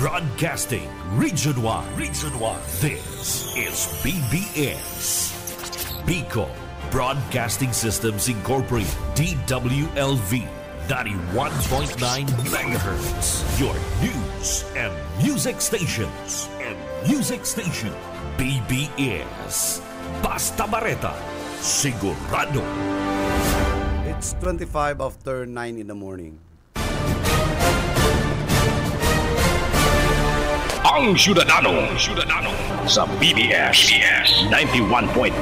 Broadcasting Region 1. Region 1. This is BBS. Bicol Broadcasting Systems Incorporated. DWLV 91.9 megahertz. Your news and music stations. BBS. Basta Bareta. Sigurado. It's 25 after 9 in the morning. Ang Syudadano sa BBS 91.9.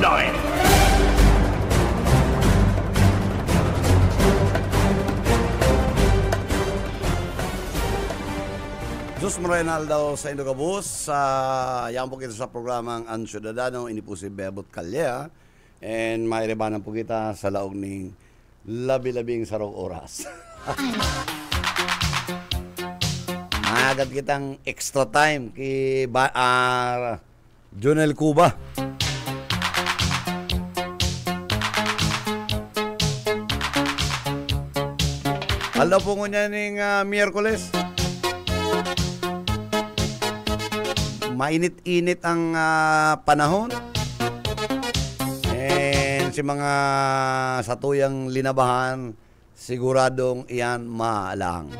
Jus Morenal daw sa Indogabus. Yan po kita sa programang Ang Syudadano. Ini po si Bebot Calya. And mairebanan po kita sa laog ng labi-labing sarong oras. Agad kitang extra time kay Jonel Cuba. Alam po ko niya ng Miyerkules. Mainit-init ang panahon. And si mga satuyang linabahan, siguradong iyan maalang.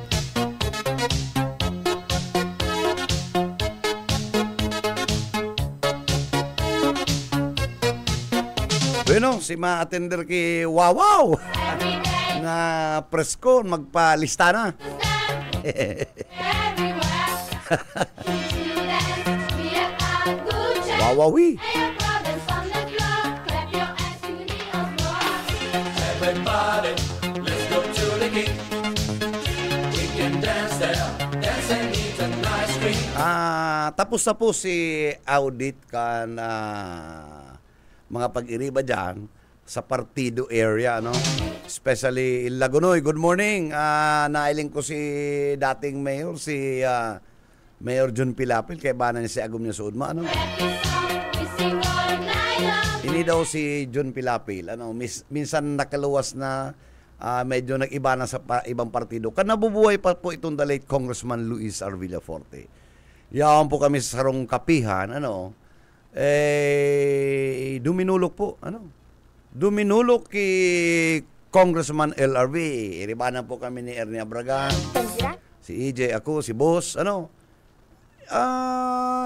Bueno, si ma-attender ki Wawaw na presko, magpalista na. Wawawi. Everybody, let's go to the gate. We can dance there, dance and eat a nice cream. Tapos na po si audit kan mga pag-iriba dyan sa partido area, no? Especially in Lagunoy. Good morning. Nailing ko si dating mayor, si Mayor John Pilapil, kaya ba na niya si Agum niya Suudma, ano? Ini daw si John Pilapil, ano? Minsan nakaluwas na, medyo nag-iba na sa ibang partido. Nabubuhay pa po itong the late Congressman Luis R. Villaforte. Yawan po kami sa sarong kapihan, ano? Duminulok po, ano? Duminulok kay Congressman LRV. Iribanan po kami ni Ernie Abragan, si EJ, ako, si Boss, ano?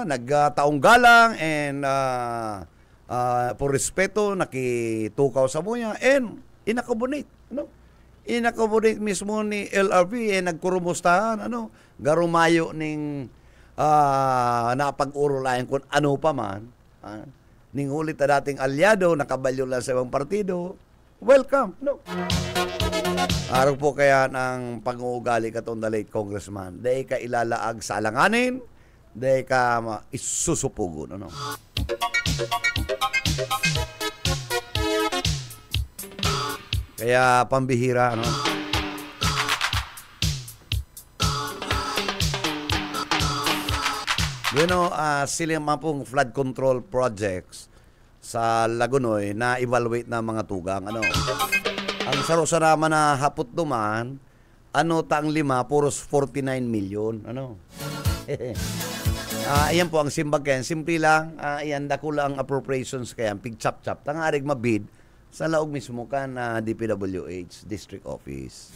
Nagtaong galang and por respeto, nakitukaw sa muya and inakabonate, ano? Inakabonate mismo ni LRV nagkurumustahan, ano? Garumayo ning napag-urulayan kung ano pa man. Ning ulit na dating alyado, nakabalyo lang sa ibang partido. Welcome, no? Araw po kaya ng pang-uugali katong the late Congressman. Day ka ilalaag sa alanganin, day ka isusupugon, ano? Kaya pambihira, ano? Bueno, sila mga pong flood control projects sa Lagunoy na evaluate na mga tugang, ano. Ang sarosa naman na hapot duman, ano taang 5, puros 49 million, ano. Ayan po ang simbagyan. Simple lang, ayan dako lang appropriations kaya pigchap-chap. Tangarig mabid sa laog mismo kan DPWH District Office.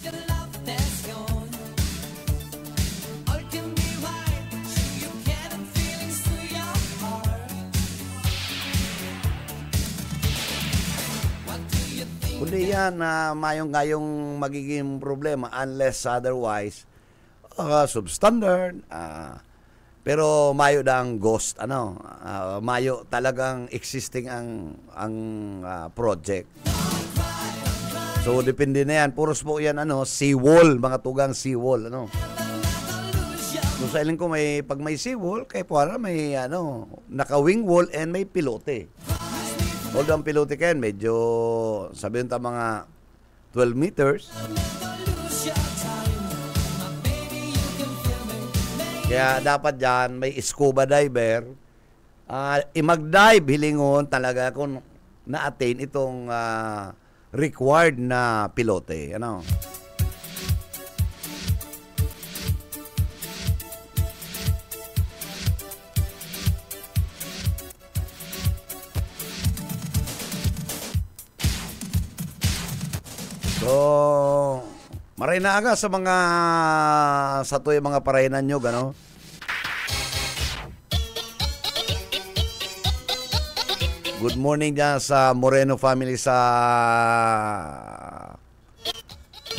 Kundi yan na mayong magiging problema unless otherwise substandard. Pero mayo dang ghost, ano? Mayo talagang existing ang project. So depende na yan. Puros po yan, ano, seawall, mga tugang seawall, ano. So sa iling ko pag may seawall, kaya po may ano, naka-wing wall and may pilote. Although ang pilote kayan, medyo, sabihin ta mga 12 meters. Kaya dapat dyan, may scuba diver. Mag-dive, hilingon talaga kung na-attain itong required na pilote. Ano? Maray na aga sa mga sa to yung mga parainan nyo, gano? Good morning dyan sa Moreno family sa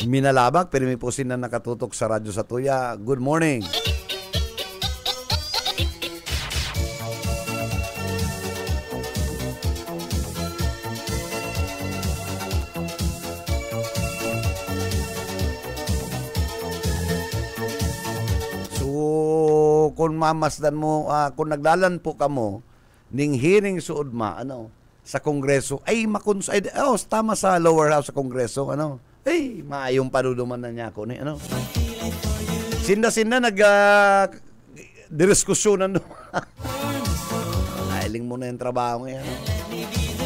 Minalabak. Pero may po na nakatutok sa Radyo Satuya. Good morning. Kung mamasdan mo, kung naglalan po ka mo, ning hearing suod sa Kongreso, ay tama sa lower house sa Kongreso, maayong panuduman na niya ako, Sinda diskusyonan, Ailing mo na yung trabaho ngayon,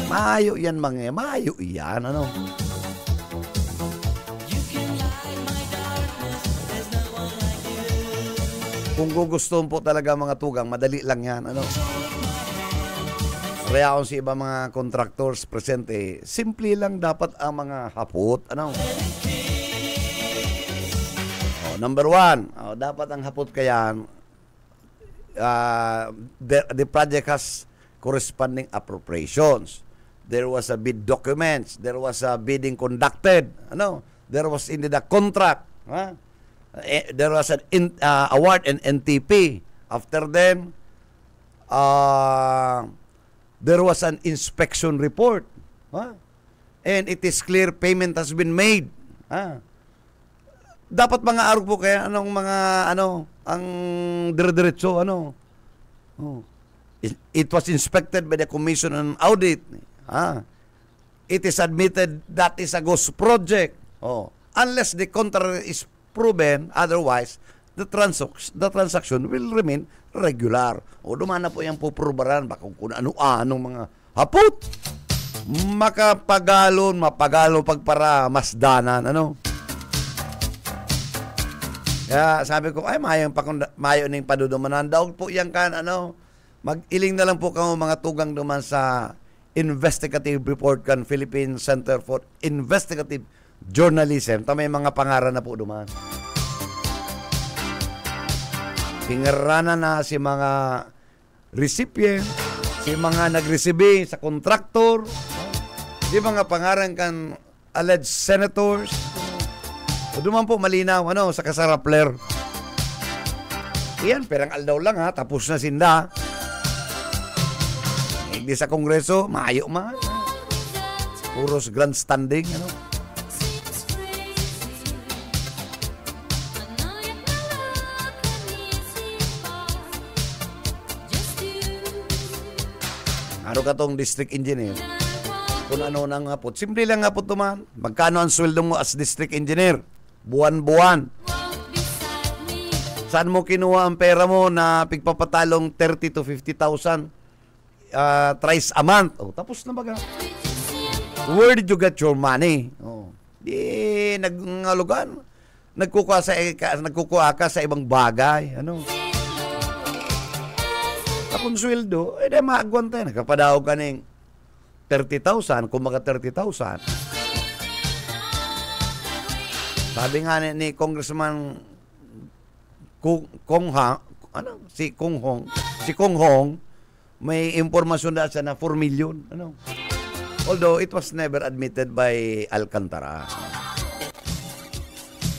Maayo yan, maayo yan, Kung gugustuhin po talaga mga tugang, madali lang yan. Kaya kung si iba mga contractors presente, simple lang dapat ang mga hapot. Number one, dapat ang hapot kaya, the project has corresponding appropriations. There was a bid documents. There was a bidding conducted. There was indeed a contract. There was an award and NTP. After then, there was an inspection report. And it is clear payment has been made. Dapat mga araw po kaya ang dire-diretso It was inspected by the Commission on Audit. It is admitted that is a ghost project. Unless the contrary is proven, otherwise the transaction will remain regular. Dumana po yung puprobaran baka kung ano-anong mga hapot. Mapagalon pagpara masdanan, Kaya sabi ko, mayo ning padudumanan daw po yang kan, mag-iling na lang po kamo mga tugang duman sa investigative report kan Philippine Center for Investigative Journalism. May mga pangaran na po duman. Pingaranan na si mga recipient, si mga nagresibe sa contractor, si mga pangaran kan alleged senators. Duman po malinaw sa kasarapler. Iyan, perang aldaw lang tapos na sinda. Hindi sa Kongreso, maayo man. Puros grandstanding, Ano ka tong district engineer? Kung ano nang hapot. Simple lang hapot naman. Magkano ang sweldo mo as district engineer? Buwan-buwan. Saan mo kinuha ang pera mo na pigpapatalong 30 to 50,000 thrice a month? Tapos na baga. Where did you get your money? Di nagngalugan. Nagkukuha ka sa ibang bagay. Akong sweldo, di maagwan tayo. Nagkapadaw ka ng 30,000, kung maka 30,000. Sabi nga ni Congressman si Kong Hong, may impormasyon na siya na 4 million. Although it was never admitted by Alcantara.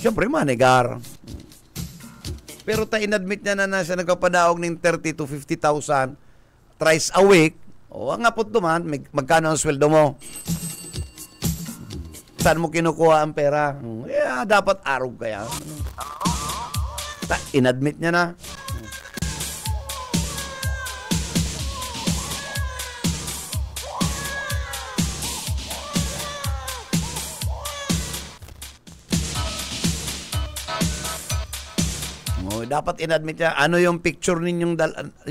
Siyempre, manegar. Pero inadmit niya na siya nagpapadaog ng 30 to 50,000 thrice a week. Ang apot duman, magkano ang sweldo mo? Saan mo kinukuha ang pera? Dapat araw kaya. Inadmit niya na. Dapat inadmit niya. Ano yung picture ninyong,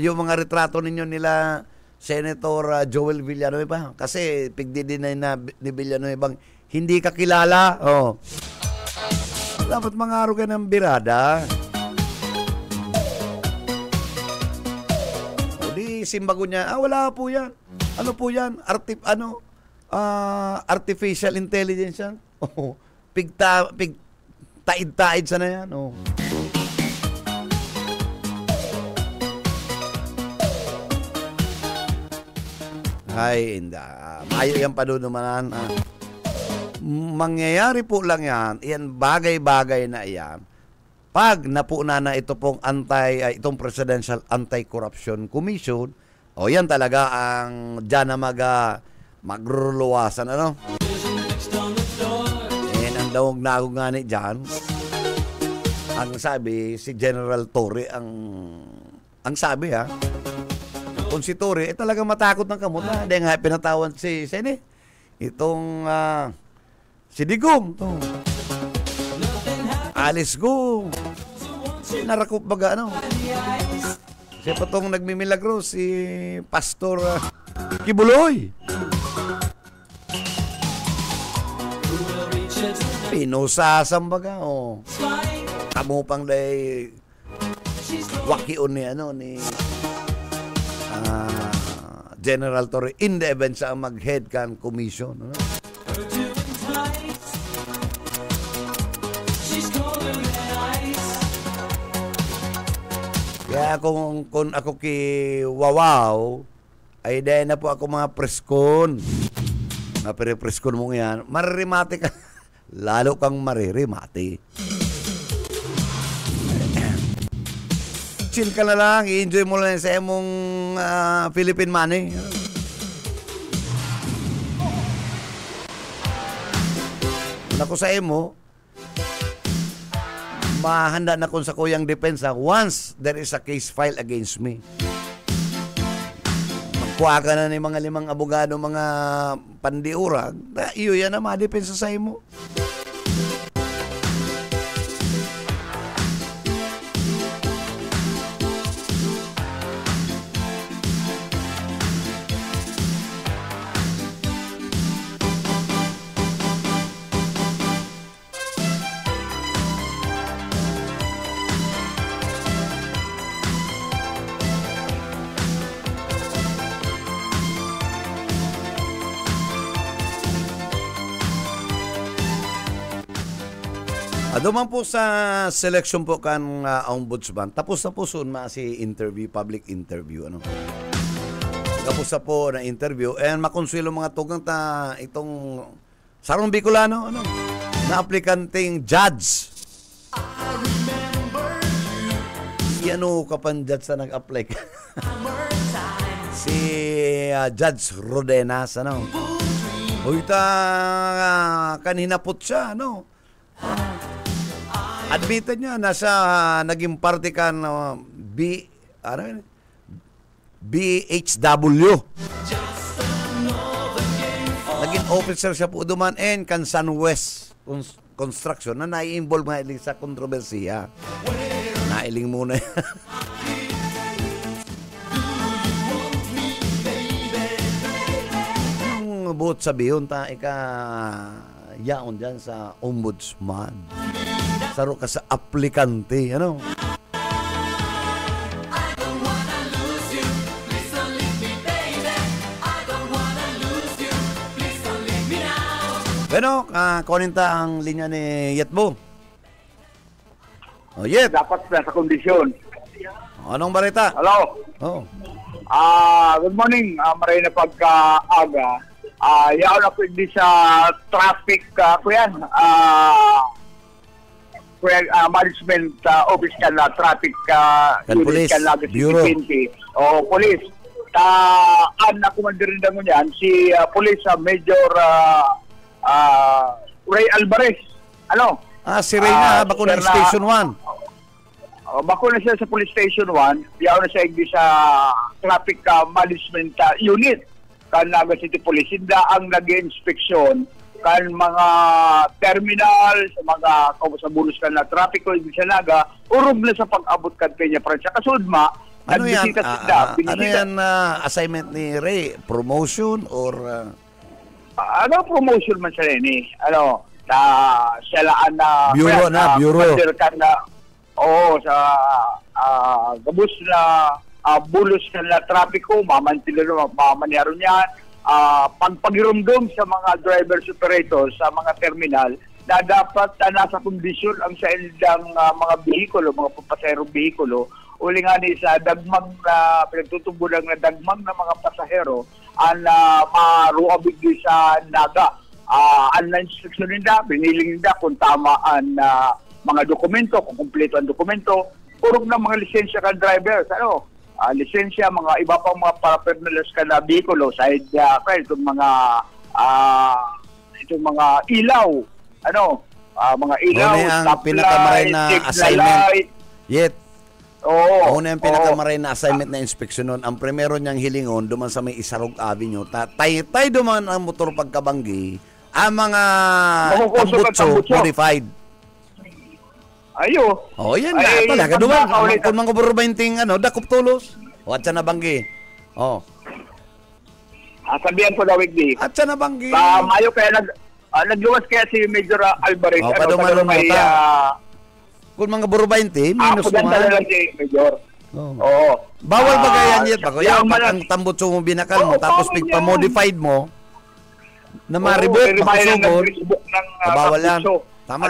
yung mga retrato ninyo nila Senator Joel Villanueva? Kasi pigdidinay na ni Villanueva hindi ka kilala. Dapat mga araw ka ng birada. Di simbago niya, wala po yan. Ano po yan? Artificial intelligence yan. taid-taid sa na yan. Oh. Ay, hindi. Mayo yan panunumanan. Mangyayari po lang yan bagay-bagay na yan. Pag napuna na ito pong itong Presidential Anti-Corruption Commission, yan talaga ang dyan na magruluwasan, ano? Ang dawag na ako nga ni dyan, ang sabi, si General Torre, ang sabi, kung si Torre, talagang matakot ng kamot na. Hindi nga, pinatawan si Sene. Itong, si Digong. Alice Go. Narakop baga, ano? Siya pa itong nagmimilagro, si Pastor Kibuloy. Pinusasam baga, Tamo pang day wakion ni General Torre in the event sa mag-head can commission. Ano? Kaya kung ako Wawaw, ay dahil na po ako mga preskon. Mga preskon mo yan, maririmate ka. Lalo kang maririmate. Chill ka na lang, i-enjoy mo lang sa imong Philippine money. Naku sa imo, mahanda na kung sa kuyang depensa once there is a case filed against me. Magkuha ka na ni mga 5 abogado, mga pandiurag, iyo yan na madepensa sa imo. Duman po sa selection po kan ombudsman. Tapos na po soon si interview, public interview. Ano? Tapos na po na interview. And makonsuelo mga tugang itong Sarong Bicolano, ano? Na aplikanteng judge. Ano kapan judge na nag-apply? Si Judge Rodenas, ano? Uyta kanhinapot siya, ano? Admitted niya naging party kan BHW. Naging officer siya po duman and kan Sunwest Construction na nai-involve nga iling sa kontrobersiya. Nailing muna. Yung buot sabihin yaon dyan sa ombudsman. Saro ka sa aplikante, ano? Bueno, kunin ta ang linya ni Yetbo. Yet. Dapat na sa kondisyon. Anong balita? Hello. Good morning. Maray na pagka-aga. Yaon ako hindi sa traffic ko yan. Management office ka na traffic unit ka na Bureau. O police. Ako mandirinda mo yan si police Major Ray Alvarez. Ano? Si Ray na, bako na Station 1. Bako na siya sa Police Station 1. Yaon na siya hindi sa traffic management unit kan Naga City Police. Hindi ang nag-inspeksyon kan mga terminal, sa mga sa bulos kan na traffic ko hindi sa Naga, urog na sa pag-abot kan kanya Francia. Kasudma, ano yan? Ano yan assignment ni Ray? Promotion or... promotion man siya rin siya laan na... Bureau na, bureau. Sa gabos na bulos ka na trapiko, mamanyaro niyan, pagpagirumdum sa mga drivers operators sa mga terminal, na dapat nasa kondisyon ang sa ilang mga behikulo, mga pasaherong behikulo, uli nga ni sa dagmang na pinagtutubulang na dagmang na mga pasahero ang maruabig sa naga. Ang instruction nila, biniling nila kung tama ang mga dokumento, kung kumpleto ang dokumento, purog na mga lisensya ka drivers, lisensya, mga iba pang mga paraphernalia ka na behikulo, side itong mga ilaw, mga ilaw, ang pinakamaray na assignment. Yet. Oo. Una yung pinakamaray na assignment na inspeksyon nun. Ang primero niyang hilingon, duman sa may Isarog Avenue, tay duman ang motor pagkabanggi, ang mga tambutso modified. Ayo. Yan na. Talaga duman. Kung mga burubainting, dakop tulos. At siya nabanggi. Sabihan ko daw, Wigdi. At siya nabanggi. Mayo kaya nagluwas kaya si Major Alvarez. Padumalon mo ta. Kung mga burubainti, minus mo lang si Major. Oo. Bawal ba ganyan yet? Pag ang tambutso mo binakal mo, tapos pigpa-modified mo, na maribot, makusugod, bawal yan. Tama.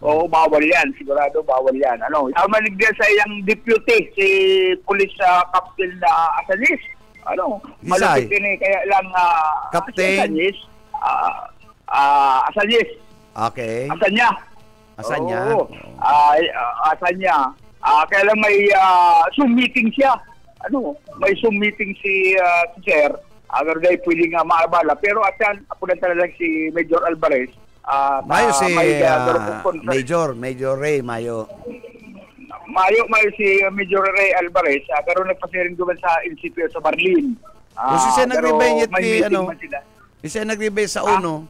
Oo, bawal yan. Sigurado bawal yan. Yung maligyan sa iyang deputy, si Police Captain Asanis. Malapit din kaya lang Captain Asanis. Asanis. Okay. Asanya. Oo. Asanya. Kaya lang may Zoom meeting siya. May Zoom meeting si Sir. Agar dahil pwede nga maabala. Pero at yan, ako na talaga si Major Alvarez. Mayo si Major Ray, Mayo si Major Ray Alvarez. Karoon nagpasirin doon sa NCPO sa Barlin. Kasi siya nag-rebay siya nag-rebay sa UNO.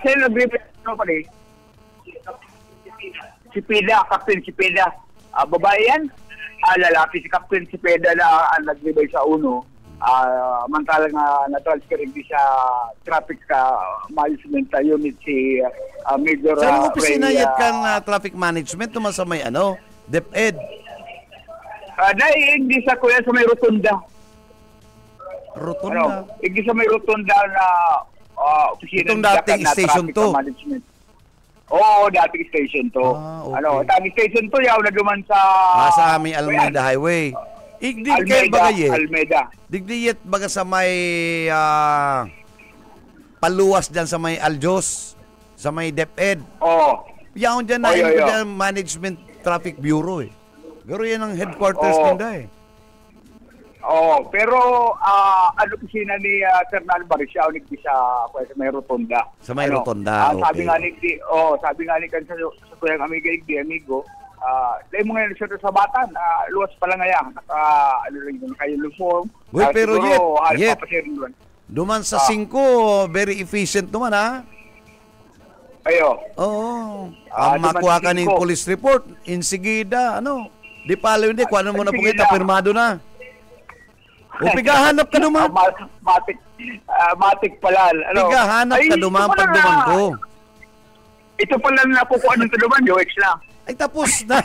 Siya nag-rebay pala si Peda, Captain si Peda. Babae yan. Lalaki si Captain si Peda na nag-rebay sa UNO. Mantalang na-transfer hindi sa traffic management unit si Major Ray. Saan opisina yat kang traffic management naman sa may DepEd? Hindi sa kuya sa may rotunda. Rotunda? Hindi sa may rotunda na opisina. Itong dating station to? Oo, dating station to. Okay. Dating station to, yaw na duman sa... sa aming Almeida Highway. Almeida. Digdiyet baga sa may paluwas dyan sa may Aljos, sa may DepEd. Yaon dyan na dyan Management Traffic Bureau Pero yan ang headquarters nila pero opisina ni Sir Alvarez siya unig sa may rotunda. Sa may rotunda, okay. Sabi nga ni kan sa kuyang amigo, dahil mo ngayon siya sa batan, luwas pala ngayon, kayo uniform. Pero yet, duman sa 5, very efficient naman Ayo. Oo. Makuha ka ng police report, insigida, di pala hindi, kuha mo na po kita, pirmado na. Pigahanap ka duman. Matik pala. Pigahanap ka duman pag duman ko. Ito pala na nakukuha ng duman, UX lang. Ay, tapos na.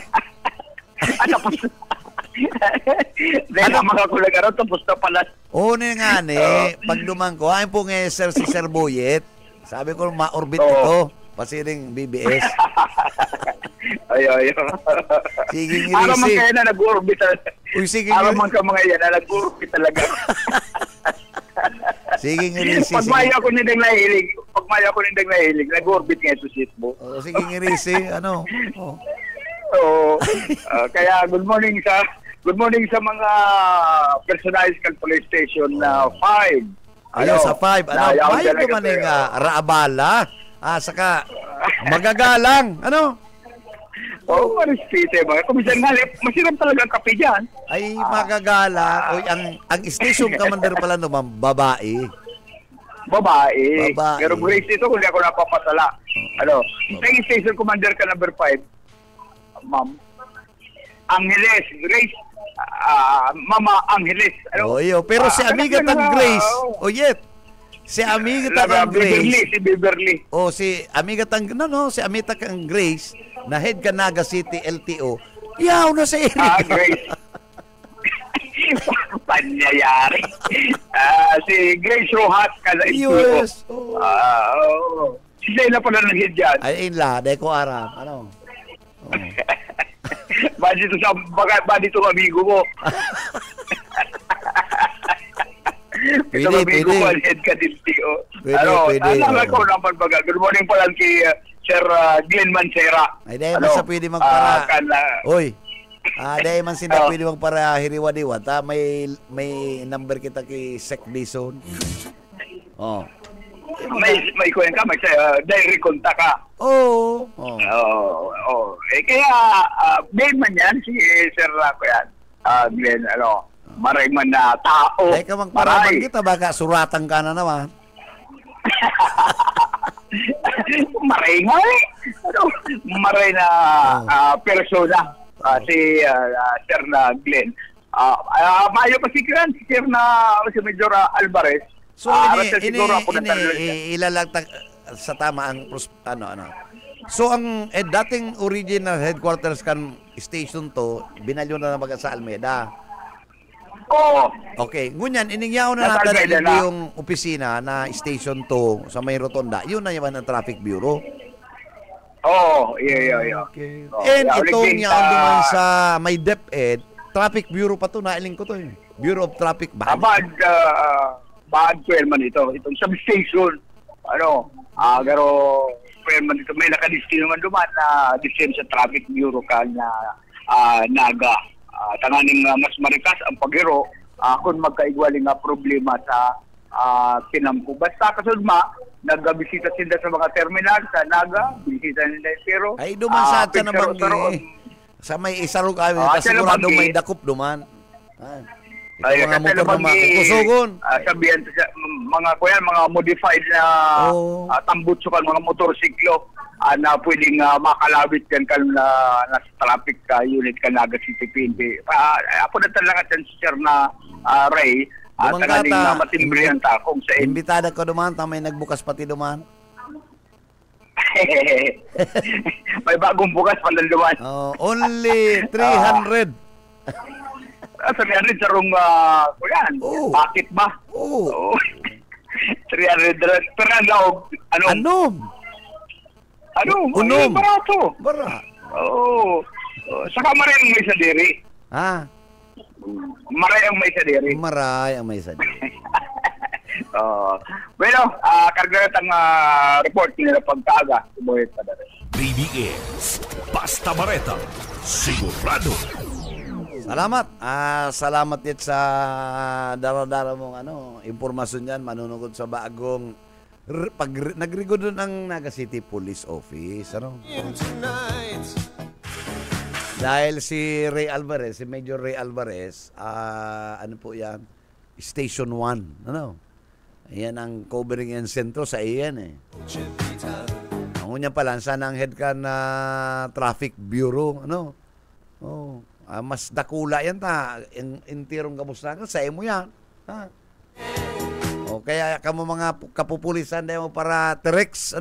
Tapos na. Dahil ang mga kulagaro, tapos na pala. Nga pag duman ko, ayun po si Sir Boyet. Sabi ko, ma-orbit ito. Pasiring BBS. Ay. Sige, ngirisi. Araw man kaya na nag-orbit talaga. Sige, araw man ka mga yan na nag-orbit talaga. Sige, ngirisi. Pagmaya ko nindang nahilig, nag-orbit nga ito si Isbo. Sige, ngirisi. Kaya good morning sa mga personalized police station na 5. Ayun, sa 5. Bayad naman yung Raabala. Saka magagalang. Marispite ba? Kumisan nga, masirap talaga ang kape dyan. Ay, magagala. Ang station commander pala naman, babae. Pero Grace ito, kung di ako napapasala. Yung station commander ka number 5, Ma'am Angeles, Grace. Mama Angeles. Pero si amiga tang Grace. Si amiga tang Grace. Si Beverly. Si amiga tang si amiga tang Grace na head ka Naga City LTO. Yaw na sa area. Grace. Panyayari. Si Grace Rojas kada yes. Si Sheila pala nag-hit dyan. Ay, inla, dahil ko aram. Ano? Oh. Ba dito amigo mo? Ito amigo mo, head ka din, Tio. Pwede. Ko naman baga. Good morning pala kay Sir Glenn Mancera. Ay, dahil man sa pwede magpara. Oy. Dahil man sila pwede magpara hiriwa-diwat. May number kita kay Sec Bison. Oh. May kuwenta ka, may diary contact ka. Oo. Kaya, main man yan, si Sir yan. Glenn, maray man na tao. Dahil ka magparaman kita, baka suratan ka na naman. Maray nga maray na persona. Si Sir na Glenn. Mayo pa si Sir na si Major Alvarez. So, ilalagtag sa tama ang So, ang dating original headquarters kan station to, binalyo na naman sa Almeda. Oo. Okay. Ngunyan, iningyaw na natin yung opisina na station to sa may rotonda. Yun na yaman ng Traffic Bureau. Oo. Yeah. Okay. And itong yaon naman sa may DepEd, Traffic Bureau pa to, nailing ko to eh. Bureau of Traffic ba? Bad 12 man ito. Itong substation. Pero 12 man ito. May nakadistino naman duman na disem sa Traffic Bureau ka na naga. Tanganing mas marikas ang paghiro kung magkaigwali nga problema sa Tinampo. Basta kasudma, nagbisita sila sa mga terminal sa Naga, bisita nila pero ay duman sa atin naman sa may isarog kami sigurado may dakop duman. Ito mga motor na kusugon. Sabihan sa mga modified na tambutsukan, mga motorsiklo na pwedeng makalabit yan na traffic unit ka Naga City PNP. Ako na talaga sir na Ray, tagaling matimbrihan ta kung sa imbitada ko duman, may nagbukas pati duman. May bagong bukas pala duman. Only 300. Sabihan rin sa rong bakit ba? Oo. 300 pero unom. Barato. Oo. Saka maray ang may sa diri. Maray ang may sa diri. Bueno, karga ang report nila pagkaga. Umuhit pa dali. BBS Basta Bareta, sigurado. Salamat. Salamat dit sa dara-dara mong impormasyon yan, manunugod sa bagong nagrigo doon ang Naga City Police Office. Dahil si Major Ray Alvarez, po yan? Station 1. Ayan ang covering yan sentro sa iyan eh. Ang unya pala, sana ang head ka na Traffic Bureau. Mas dakula yan ta. Intirong kamusta ka, sa imo yan. Kaya kamo mga kapupulisan dahil mo para T-Rex,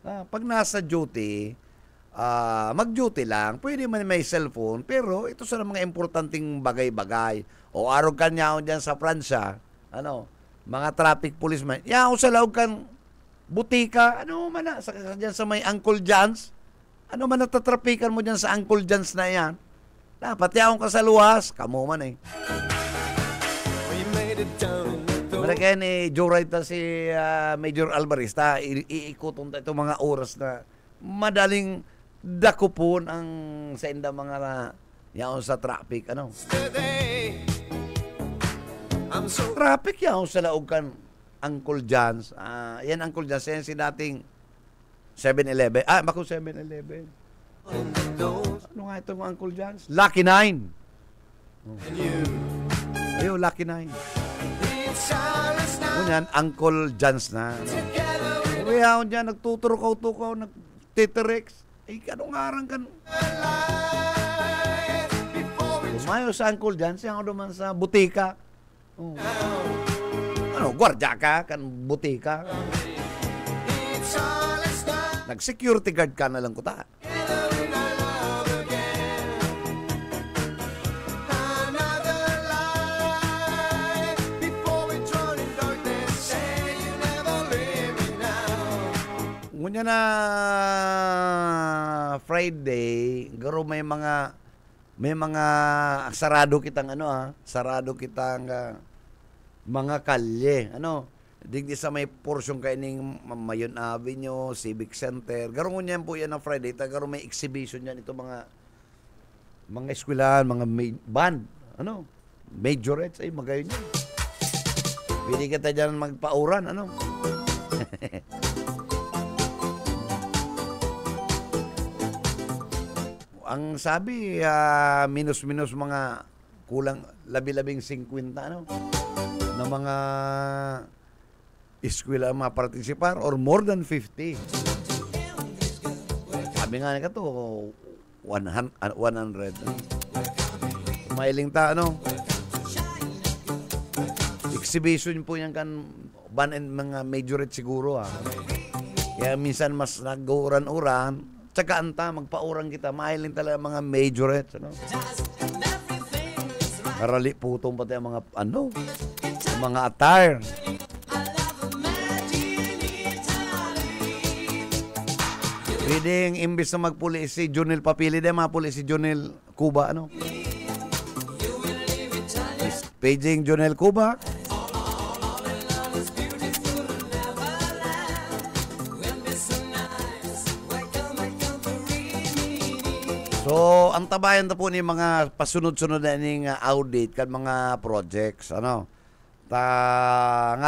pag nasa duty, mag-duty lang, pwede man may cellphone, pero ito sa mga importanteng bagay-bagay. O arog kanya dyan sa Pransya, mga traffic policeman, sa laog kan butika, dyan sa may Uncle John's, natatrapikan mo dyan sa Uncle John's na yan. Dapat yaong ka sa luwas, kamo man eh. Kaya ni Joe Wright si Major Alvarez, iikutong itong mga oras na madaling dakupon ang sa inda mga yaon sa traffic. Traffic yaon sa laog kan Uncle John's. Yan Uncle John's, yan si dating 7-Eleven. Bako 7-Eleven. Ano nga itong Uncle John's? Lucky 9. Ayun, Lucky 9. Kunyan, Uncle John's na. Kaya dyan, nagtuturukaw-tukaw, nagtiterex. Anong arang kan? Lumayo sa Uncle John's, yan naman sa butika. Gwardya ka, kan butika. Nag-security guard ka na lang kuta. nga na Friday, garo may mga sarado kitang sarado kitang mga kalye, digdi sa may portion kaining Mayon Avenue, Civic Center. Garo niyan po yan na Friday, garo may exhibition yan ito mga eskwelahan, mga band, majorettes, ay magayon yan. Pwede ka dyan magpauran, Ang sabi, minus-minus mga kulang labi-labing 50, na mga eskwela mapartisipar or more than 50. Sabi nga nila to, 100. Mailing ta, exhibition po yan kan ban and mga majorette siguro kaya minsan mas nag-uran-uran tsaka anta magpauran kita mahiling talaga mga majorette karali putong pati ang mga mga attire. Pwedeng imbis na magpuli si Jonel Papili mapuli si Jonel Cuba paging Jonel Cuba. So, ang tabayan na po ni mga pasunod-sunod na ning audit kan mga projects, nga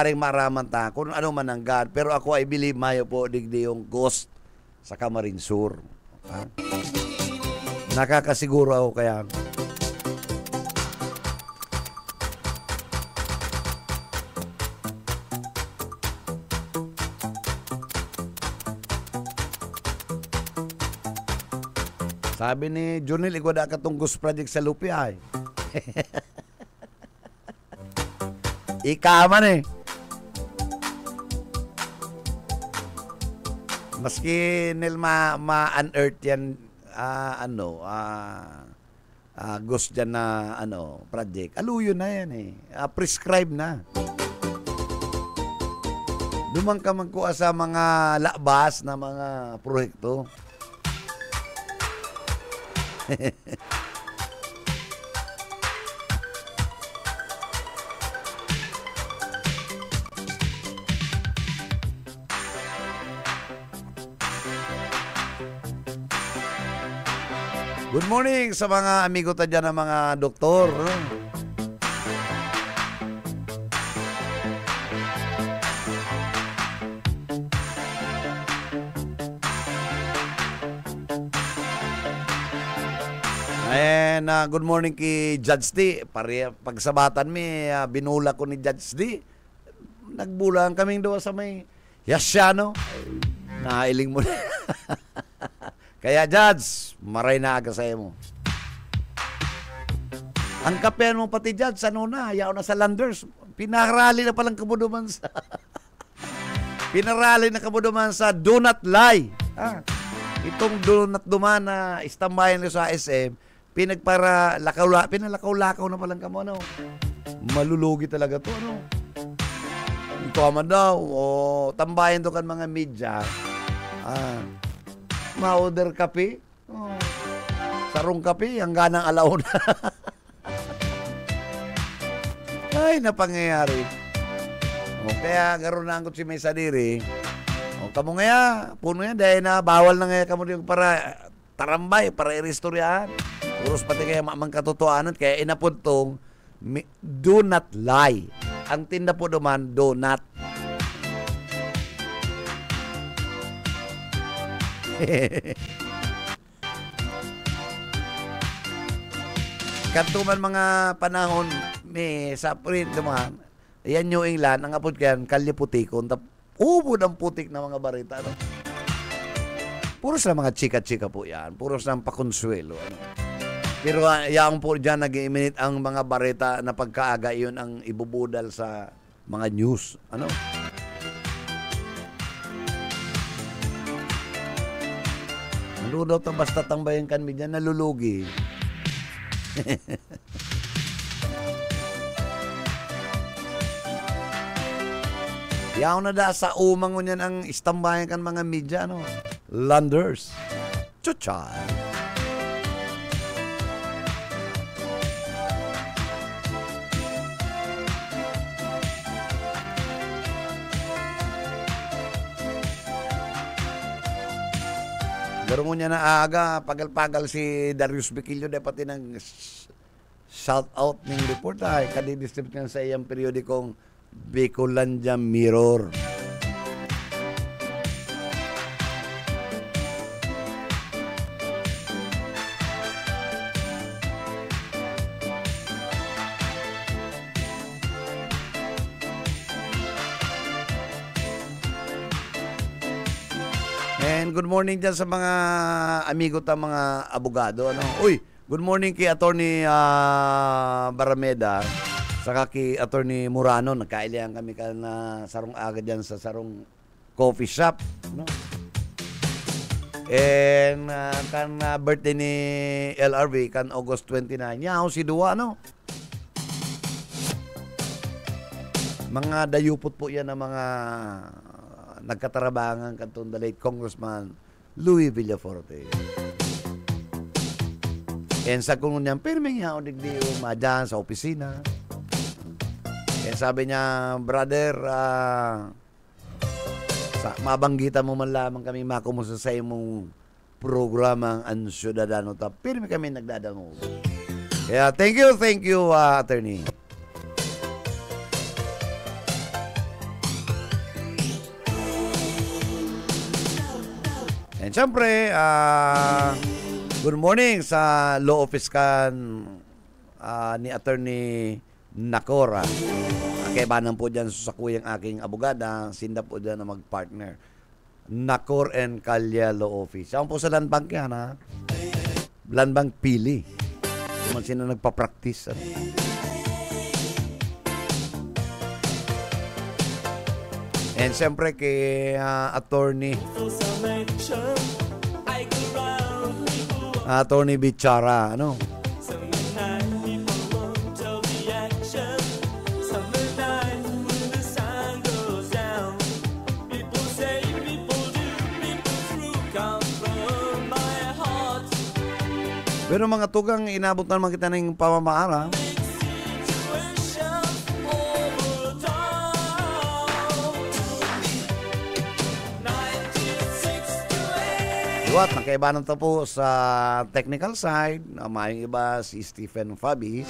rin maraman ta kung ano man ang God. Pero ako, I believe, mayo po digdi yung ghost sa Camarines Sur. Nakakasiguro ako kaya. Sabi ni Junil, igwada ka tong ghost project sa Lupi ay. Ikaman Maski nil ma-unearth yan, ghost dyan na, project. Aluyo na yan prescribe na. Dumang ka magkuha sa mga labas na mga proyekto. Good morning sa mga amigo ta dyan ng mga doktor. And good morning kay Judge D. Pagsabatan mi, binula ko ni Judge D. Nagbulang kaming doon sa may Yasyano. Nailing mo na. Kaya Judge, maray na aga sa mo. Ang kapehan mo pati Judge, ayaw na sa Landers. Pinarali na palang kabuduman sa Do Not Lie. Itong Do Not Duman na istambayan nyo sa SM, pinalakaw-lakaw na palang kamo, malulugi talaga to, Ito man daw, tambayan to kan mga media, ma-order kape, sarong kape, hanggang ng alauna. Ay, napangyayari. Kaya garo na angkot si May Sadiri, kamo nga, puno yan, dahil na bawal na nga kamo yung para tarambay, para irestoryahan. Puros pati kaya mamang katotohanan, kaya inapod tong Do Not Lie. Ang tinda po naman, Do Not. Kantuman mga panahon, sa print naman, yan New England, ang apod kayan, kalyeputikon, ubod ang putik na mga barita. Puros na mga chika-chika po yan. Puros na pakonsuelo. Pero yan po dyan nag-iminit ang mga barita na pagkaaga yun ang ibubudal sa mga news. Nalulot na basta tambayan kami dyan, nalulugi. Yaw na da sa umang nyan ang istambayan kan mga media, no? Landers. Chuchay. Pero niya na aga, pagal-pagal si Darius Biquillo, dapat ng shout out ng report ay kadidistribute niya sa iyang periodikong Bicolandia Mirror. And good morning dyan sa mga amigo ta mga abogado. Ano? Uy, good morning kay Attorney Barameda saka kay Attorney Murano. Nagkailihan kami ka na sarong aga dyan sa sarong coffee shop. No? And kan birthday ni LRV kan August 29. Yaw si Dua, no? Mga dayupot po yan ng mga nagkatarabangan kanton the late Congressman Louis Villaforte. And sa kung niyang pirming niya o digdiyo madyan sa opisina. And sabi niya, brother, mabanggitan mo man lamang kami makumusta sa imong programang Ang Syudadano. Pirmi kami nagdadango. Kaya thank you, attorney. And syempre, good morning sa law office kan ni Attorney Nakora. Kaibanan po dyan sa kuyang aking abogada, sinda po dyan na mag-partner. Nakor and Calya Law Office. Yan po sa Landbank yan, ha? Landbank Pili. Kung sino nagpa-practice. And siyempre kay Attorney Bichara, ano? Pero mga tugang inabot na naman kita ng pamamaara. Iwat, magkaibanan to po sa technical side. Mayong iba si Stephen Fabis.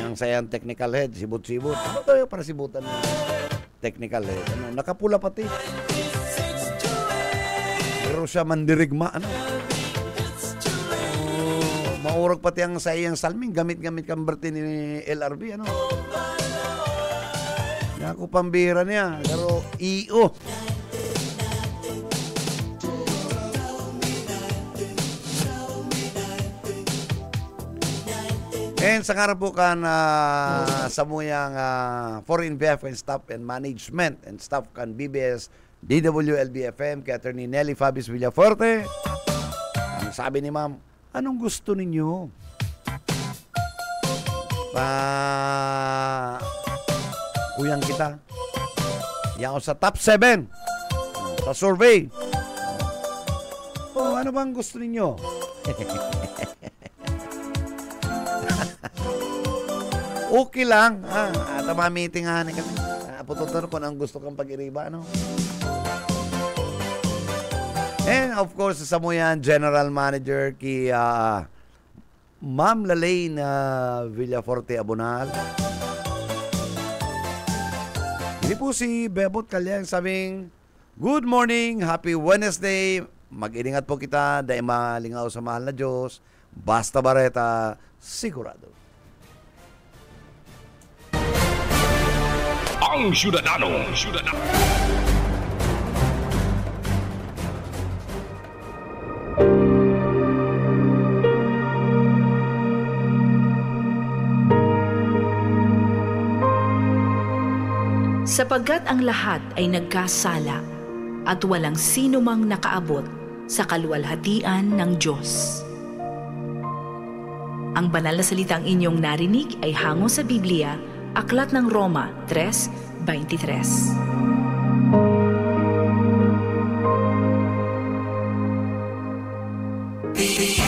Yung sayang technical head, sibut-sibut. Ano tayo para sibutan ng technical head? Ano, nakapula pati. Pero siya mandirigma, ano? Maurag pati ang sayang salming. Gamit-gamit kang birthday ni LRB, ano? Naku, pambira niya. Pero, iyo. And sa karap po kan sa muyang Foreign Affairs and Staff and Management and Staff kan BBS DWLB-FM kay Attorney Nelly Fabis Villaforte. Ang sabi ni ma'am, anong gusto ninyo? Kuyang kita. Yan sa top 7 sa survey. Oh, ano bang gusto ninyo? Okay lang. At mamitingahan kami. Pututan ko ang gusto kang pag-iriba, no? And of course, sa mo yan, General Manager ki Ma'am Lalaine Villaforte Abonal. Hindi po si Bebot Kalyang sabing, good morning, happy Wednesday. Mag-iningat po kita dahil malingaw sa mahal na Diyos. Basta Bareta, sigurado. Ang Syudadano. Sapagkat ang lahat ay nagkasala at walang sino mang nakaabot sa kaluwalhatian ng Diyos. Ang banal na salitang inyong narinig ay hango sa Biblia Aklat ng Roma 3:23. BS